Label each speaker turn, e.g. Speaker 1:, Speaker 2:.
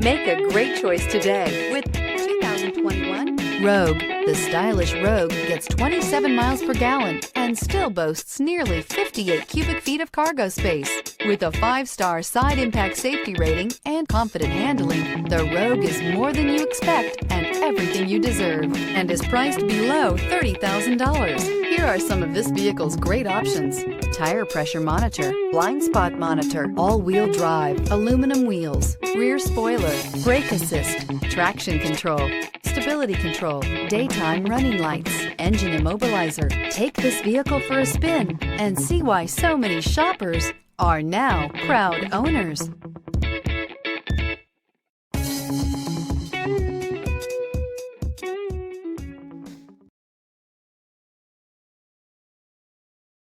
Speaker 1: Make a great choice today with 2021 Rogue. The stylish Rogue gets 27 miles per gallon and still boasts nearly 58 cubic feet of cargo space. With a 5-star side impact safety rating and confident handling, the Rogue is more than you expect and everything you deserve, and is priced below $30,000. Here are some of this vehicle's great options: tire pressure monitor, blind spot monitor, all-wheel drive, aluminum wheels, rear spoiler, brake assist, traction control, stability control, daytime running lights, engine immobilizer. Take this vehicle for a spin and see why so many shoppers are now proud owners.